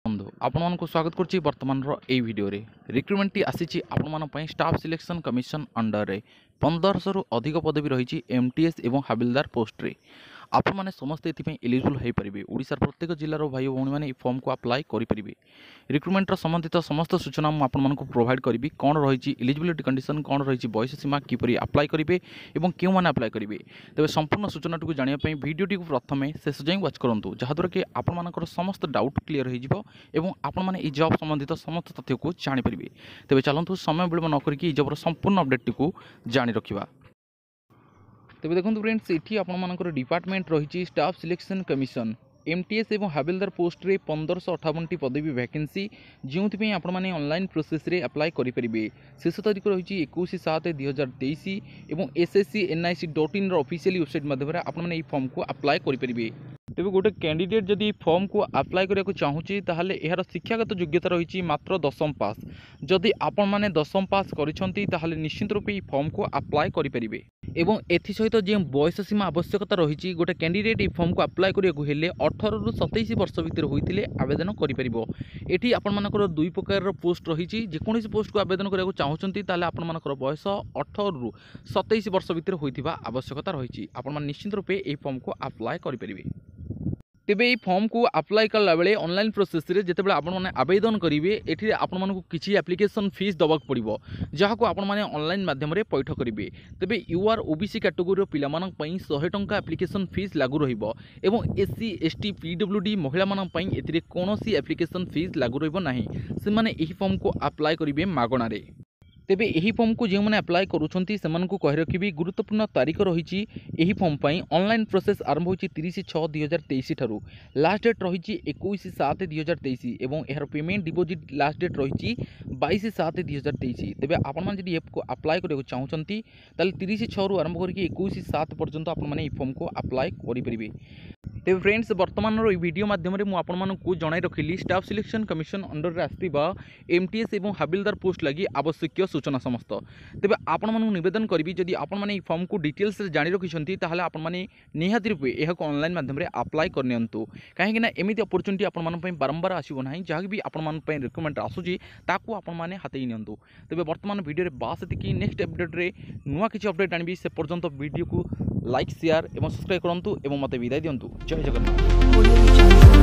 बंधु आपण को स्वागत करुच्ची बर्तमान भिडियो रिक्रुटमेंट टी आसी आपण स्टाफ सिलेक्शन कमिशन अंडर रे 1500 रु अधिक पदवी रही एमटीएस एवं हाबिलदार पोस्ट रे आपण मैंने समस्त ये एलिजिबल हो पारे। ओडिशार प्रत्येक जिलार भाई भौणी मैंने फॉर्म को अप्लाई करेंगे। रिक्रुटमेंट संबंधित समस्त सूचना मुझे प्रोवाइड करी कौन रही एलिजिबिलिटी कंडीशन कौन रही बयस सीमा किपरि अप्लाई करेंगे और क्यों मैंने अप्लाई करेंगे। तेज संपूर्ण सूचना को जानापी भिडियोटी को प्रथम शेष जाए वाच करूँ जहाँद्वारा कि आपर समस्त डाउट क्लीयर हो जॉब संबंधित समस्त तथ्य को जानीपर। तेज चलतु समय विलंब नक जॉबर संपूर्ण अपडेट को जाणी रखा। तेज देखो फ्रेंड्स ये आपर डिपार्टमेंट रही स्टाफ सिलेक्शन कमिशन एमटीएस एवं हाबिलदार पोस्ट रे 1558 पदवी वैकेंसी जो आपने ऑनलाइन प्रोसेस रे अप्लाई करेंगे। शेष तारीख रही 21/7/2023 और ssc.nic.in ऑफिशियल वेबसाइट माध्यम आपने फॉर्म को अप्लाई करेंगे। तेज गोटे कैंडिडेट जदि फॉर्म को अप्लाई करने को चाहूँगी ताहले यार शिक्षागत योग्यता रही मात्र 10वीं पास। जदि आपण मैंने 10वीं पास कर निश्चित रूपे फॉर्म को अप्लाई करेंगे। एवं एसत जो बयस सीमा आवश्यकता रही गोटे कैंडिडेट ये फॉर्म को अप्लाई करने 18 रु 27 वर्ष भितर होते आवेदन करें। ये आपर दुई प्रकार पोस्ट रही जेकोसी पोस्ट को आवेदन करने को चाहूँगी आपर बयस 18 रु 27 वर्ष भितर होता आवश्यकता रही आप निश्चित रूपे ये फॉर्म को अप्लाई करेंगे। तेबे ये फॉर्म को अप्लाई कला बेले ऑनलाइन प्रोसेस रे जेते बेले आपण माने आवेदन करेंगे एठी आपण मानकु किछि एप्लिकेशन फीस दबाक पड़िबो जहाँ को आपण माने ऑनलाइन माध्यम रे पैठ करेंगे। तेबे यूआर ओबीसी कैटेगोरी पिला मानक पई 100 टंका एप्लिकेशन फीस लागू रहिबो एवं एससी एसटी पीडब्ल्यूडी महिला मानक पई एथिरे कोनोसी एप्लिकेशन फीस लागू रहिबो नाही। से माने एही फॉर्म को अप्लाई करेंगे मागणा रे। तेबे यही फॉर्म को जो मैंने अप्लाई करुँच से कही रखी गुरुत्वपूर्ण तारीख रही यही फॉर्म पर ऑनलाइन प्रोसेस आरंभ हो 30/6/2023 ठारू लास्ट डेट रही 21/7/2023 और यार पेमेंट डिपोजिट लास्ट डेट रही 22/7/2023। तेबे आपण मैंने जब को अप्लाई करने को चाहूँगी 30/6 रु आरंभ करके 21/7 पर्यंत आपने फॉर्म को अप्लाई करेंगे। तेज फ्रेंड्स बर्तमान वीडियो माध्यम मुझे जन रखिली स्टाफ सिलेक्शन कमिशन अंडर आसवा एमटीएस और हाबिलदार पोस्ट लगी आवश्यक सूचना समस्त। तेज आपण नवेदन करी जदि आपने फॉर्म को डिटेल्स जाणी रखिंट आपने निहाती रूपे यह ऑनलाइन माध्यम अप्लाई करनी कहीं एमती अपरचुनिटी आपंप बारंबार आसना जहाँ भी आपण रिक्रुटमेंट आसूसी आपने हाथई नि। तेज बर्तमान वीडियो बास ये नेक्स्ट अपडेट्रे नुआ किसी अपडेट आनी से पर्यंत वीडियो को लाइक शेयर और सब्सक्राइब करूँ और मत विदाय दिंतु। जय जगन्नाथ।